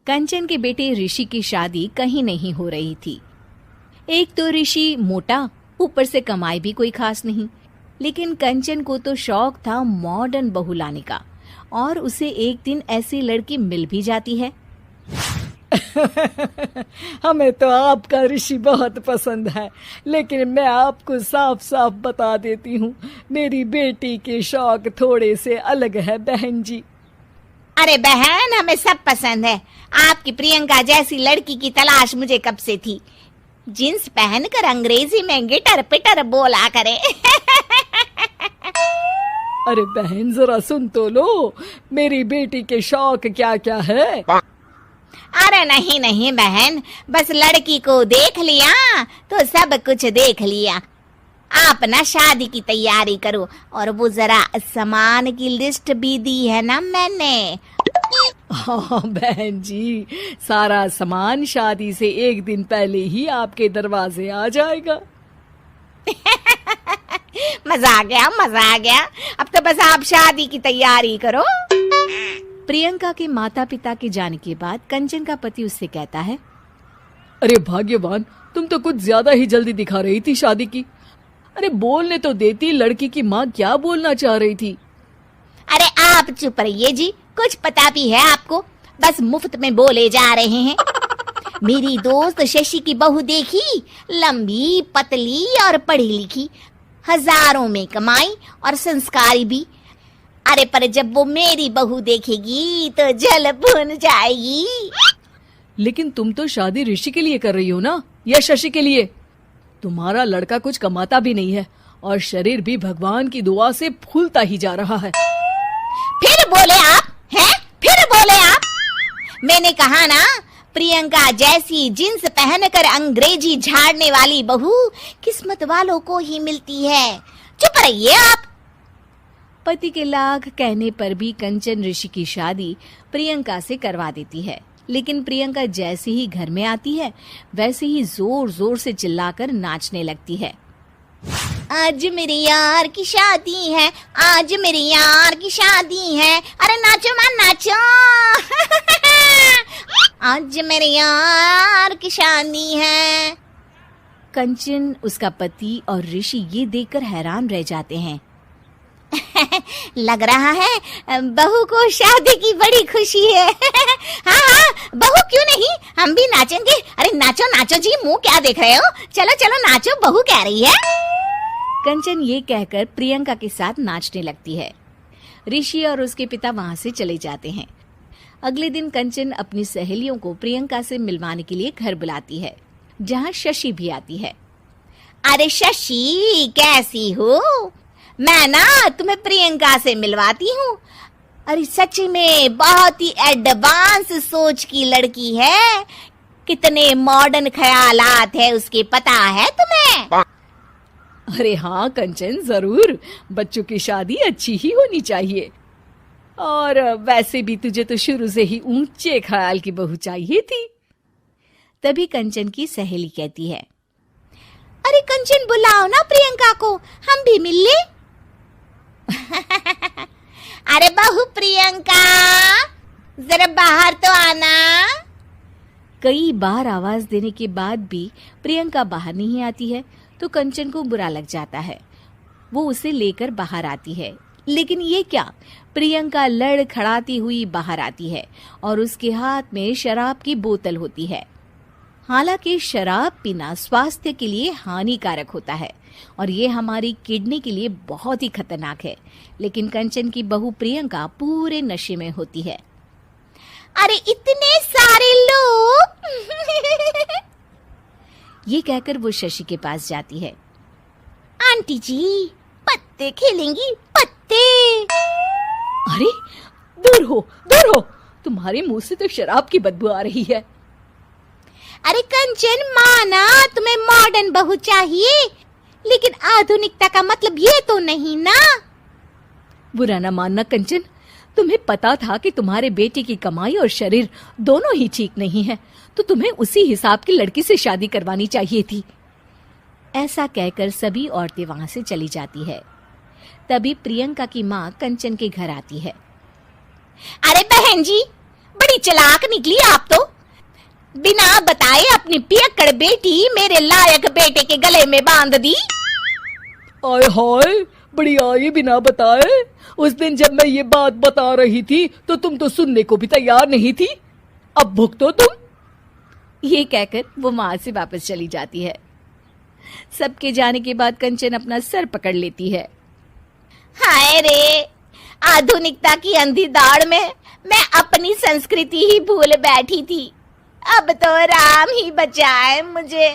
कंचन के बेटे ऋषि की शादी कहीं नहीं हो रही थी। एक तो ऋषि मोटा, ऊपर से कमाई भी कोई खास नहीं। लेकिन कंचन को तो शौक था मॉडर्न बहू लाने का, और उसे एक दिन ऐसी लड़की मिल भी जाती है। हमें तो आपका ऋषि बहुत पसंद है, लेकिन मैं आपको साफ साफ बता देती हूँ, मेरी बेटी के शौक थोड़े से अलग है बहन जी। अरे बहन, हमें सब पसंद है। आपकी प्रियंका जैसी लड़की की तलाश मुझे कब से थी। जींस पहनकर अंग्रेजी में गिटर पिटर बोला करे। अरे बहन, जरा सुन तो लो, मेरी बेटी के शौक क्या क्या है। अरे नहीं नहीं बहन, बस लड़की को देख लिया तो सब कुछ देख लिया। आप ना शादी की तैयारी करो, और वो जरा सामान की लिस्ट भी दी है ना मैंने। हाँ बहन जी, सारा सामान शादी से एक दिन पहले ही आपके दरवाजे आ जाएगा। मजा आ गया, मजा आ गया। अब तो बस आप शादी की तैयारी करो। प्रियंका के माता पिता के जाने के बाद कंचन का पति उससे कहता है, अरे भाग्यवान, तुम तो कुछ ज्यादा ही जल्दी दिखा रही थी शादी की। अरे बोलने तो देती, लड़की की माँ क्या बोलना चाह रही थी। अरे आप चुप रहिए जी, कुछ पता भी है आपको, बस मुफ्त में बोले जा रहे हैं। मेरी दोस्त शशि की बहू देखी, लंबी पतली और पढ़ी लिखी, हजारों में कमाई और संस्कारी भी। अरे पर जब वो मेरी बहू देखेगी तो जल भुन जाएगी। लेकिन तुम तो शादी ऋषि के लिए कर रही हो ना, या शशि के लिए? तुम्हारा लड़का कुछ कमाता भी नहीं है, और शरीर भी भगवान की दुआ से फूलता ही जा रहा है। फिर बोले आप हैं? फिर बोले आप? मैंने कहा ना, प्रियंका जैसी जींस पहनकर अंग्रेजी झाड़ने वाली बहू किस्मत वालों को ही मिलती है। चुप रहिए आप। पति के लाख कहने पर भी कंचन ऋषि की शादी प्रियंका से करवा देती है। लेकिन प्रियंका जैसे ही घर में आती है, वैसे ही जोर जोर से चिल्लाकर नाचने लगती है। आज मेरे यार की शादी है, आज मेरे यार की शादी है। अरे नाचो मां नाचो। आज मेरे यार की शादी है। कंचन, उसका पति और ऋषि ये देखकर हैरान रह जाते हैं। लग रहा है बहू को शादी की बड़ी खुशी है। हाँ हाँ, बहू क्यों नहीं, हम भी नाचेंगे। अरे नाचो नाचो जी, मुंह क्या देख रहे हो, चलो चलो नाचो, बहू कह रही है। कंचन ये कहकर प्रियंका के साथ नाचने लगती है। ऋषि और उसके पिता वहां से चले जाते हैं। अगले दिन कंचन अपनी सहेलियों को प्रियंका से मिलवाने के लिए घर बुलाती है, जहाँ शशि भी आती है। अरे शशि, कैसी हो? मैं ना तुम्हें प्रियंका से मिलवाती हूँ। अरे सच में बहुत ही एडवांस सोच की लड़की है। कितने मॉडर्न ख्यालात है उसके, पता है तुम्हें? अरे हाँ कंचन, जरूर। बच्चों की शादी अच्छी ही होनी चाहिए, और वैसे भी तुझे तो शुरू से ही ऊंचे ख्याल की बहू चाहिए थी। तभी कंचन की सहेली कहती है, अरे कंचन, बुलाओ ना प्रियंका को, हम भी मिल ले। अरे बहू प्रियंका, जरा बाहर तो आना। कई बार आवाज देने के बाद भी प्रियंका बाहर नहीं आती है, तो कंचन को बुरा लग जाता है। वो उसे लेकर बाहर आती है, लेकिन ये क्या, प्रियंका लड़खड़ाती हुई बाहर आती है और उसके हाथ में शराब की बोतल होती है। हालांकि शराब पीना स्वास्थ्य के लिए हानिकारक होता है, और ये हमारी किडनी के लिए बहुत ही खतरनाक है। लेकिन कंचन की बहू प्रियंका पूरे नशे में होती है। अरे इतने सारे लोग। ये कहकर वो शशि के पास जाती है। आंटी जी, पत्ते खेलेंगी, पत्ते। अरे दूर हो, दूर हो, तुम्हारे मुंह से तो शराब की बदबू आ रही है। अरे कंचन, माना तुम्हें मॉडर्न बहू चाहिए, लेकिन आधुनिकता का मतलब ये तो नहीं ना। बुरा ना मानना कंचन, तुम्हें पता था कि तुम्हारे बेटे की कमाई और शरीर दोनों ही ठीक नहीं है, तो तुम्हें उसी हिसाब की लड़की से शादी करवानी चाहिए थी। ऐसा कहकर सभी औरतें वहां से चली जाती है। तभी प्रियंका की माँ कंचन के घर आती है। अरे बहन जी, बड़ी चालाक निकली आप तो। बिना बताए अपनी पियक्कड़ बेटी मेरे लायक बेटे के गले में बांध दी। आय हाय, बड़ी आई बिना बताए। उस दिन जब मैं ये बात बता रही थी तो तुम तो सुनने को भी तैयार नहीं थी। अब भुगतो तुम। ये कहकर वो वहां से वापस चली जाती है। सबके जाने के बाद कंचन अपना सर पकड़ लेती है। हाय रे, आधुनिकता की अंधी दौड़ में मैं अपनी संस्कृति ही भूल बैठी थी। अब तो राम ही बचाए मुझे।